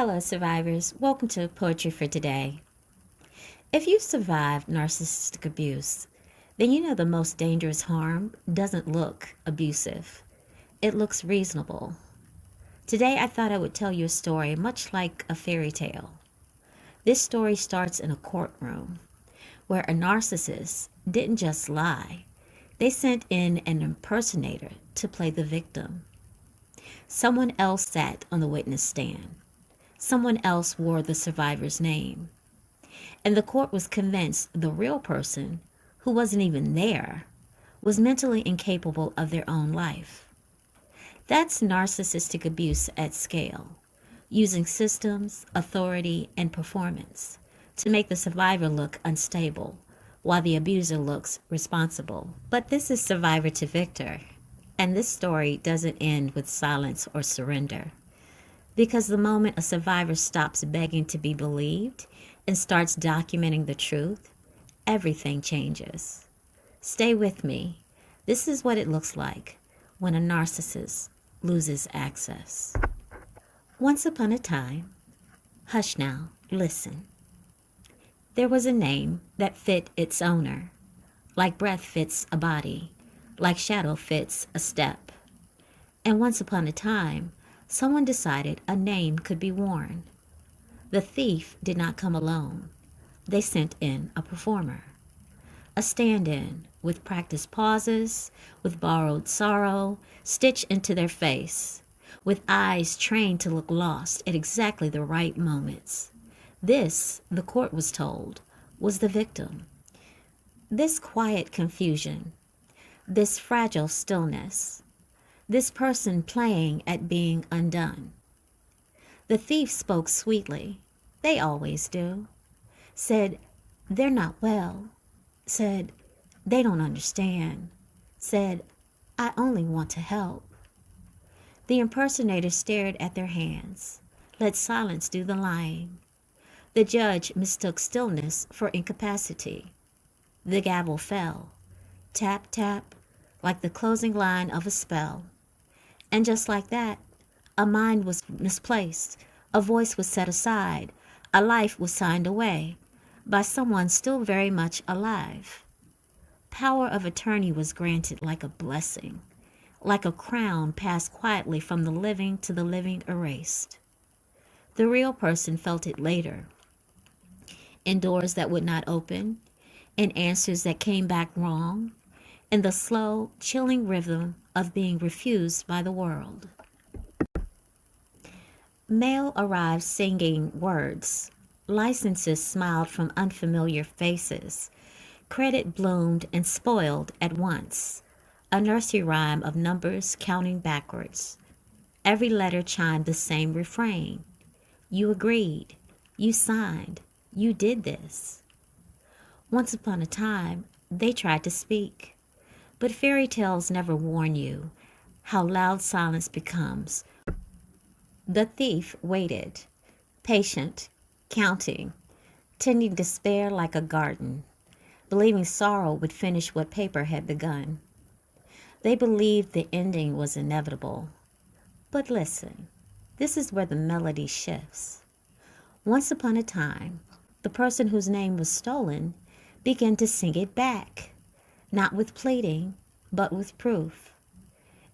Hello, survivors. Welcome to Poetry for Today. If you survived narcissistic abuse, then you know the most dangerous harm doesn't look abusive. It looks reasonable. Today, I thought I would tell you a story much like a fairy tale. This story starts in a courtroom where a narcissist didn't just lie, they sent in an impersonator to play the victim. Someone else sat on the witness stand. Someone else wore the survivor's name. And the court was convinced the real person, who wasn't even there, was mentally incapable of their own life. That's narcissistic abuse at scale, using systems, authority, and performance to make the survivor look unstable, while the abuser looks responsible. But this is survivor to victor, and this story doesn't end with silence or surrender. Because the moment a survivor stops begging to be believed and starts documenting the truth, everything changes. Stay with me. This is what it looks like when a narcissist loses access. Once upon a time, hush now, listen. There was a name that fit its owner, like breath fits a body, like shadow fits a step. And once upon a time, someone decided a name could be worn. The thief did not come alone. They sent in a performer, a stand-in with practiced pauses, with borrowed sorrow stitched into their face, with eyes trained to look lost at exactly the right moments. This, the court was told, was the victim. This quiet confusion, this fragile stillness, this person playing at being undone. The thief spoke sweetly. They always do. Said, they're not well. Said, they don't understand. Said, I only want to help. The impersonator stared at their hands. Let silence do the lying. The judge mistook stillness for incapacity. The gavel fell. Tap, tap, like the closing line of a spell. And just like that, a mind was misplaced, a voice was set aside, a life was signed away by someone still very much alive. Power of attorney was granted like a blessing, like a crown passed quietly from the living to the living erased. The real person felt it later, in doors that would not open, in answers that came back wrong, in the slow, chilling rhythm of being refused by the world. Mail arrived singing words. Licenses smiled from unfamiliar faces. Credit bloomed and spoiled at once. A nursery rhyme of numbers counting backwards. Every letter chimed the same refrain. You agreed. You signed. You did this. Once upon a time, they tried to speak. But fairy tales never warn you how loud silence becomes. The thief waited, patient, counting, tending despair like a garden, believing sorrow would finish what paper had begun. They believed the ending was inevitable. But listen, this is where the melody shifts. Once upon a time, the person whose name was stolen began to sing it back. Not with pleading, but with proof.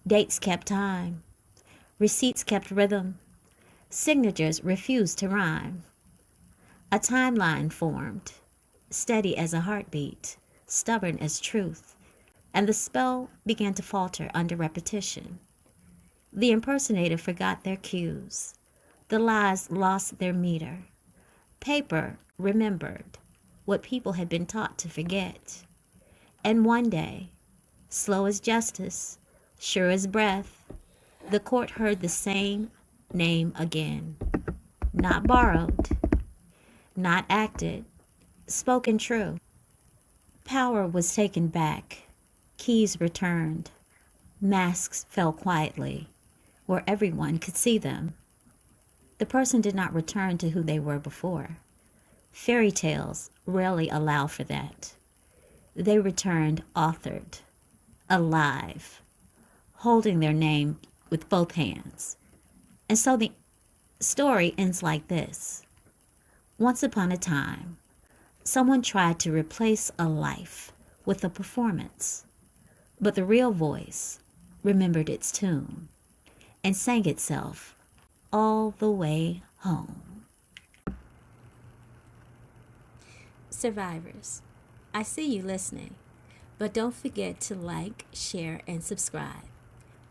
Dates kept time. Receipts kept rhythm. Signatures refused to rhyme. A timeline formed, steady as a heartbeat, stubborn as truth, and the spell began to falter under repetition. The impersonator forgot their cues. The lies lost their meter. Paper remembered what people had been taught to forget. And one day, slow as justice, sure as breath, the court heard the same name again. Not borrowed, not acted, spoken true. Power was taken back, keys returned, masks fell quietly, where everyone could see them. The person did not return to who they were before. Fairy tales rarely allow for that. They returned authored, alive, holding their name with both hands. And so the Story ends like this. Once upon a time, someone tried to replace a life with a performance, but the real voice remembered its tune and sang itself all the way home. Survivors, I see you listening, but don't forget to like, share, and subscribe.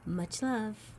Much love.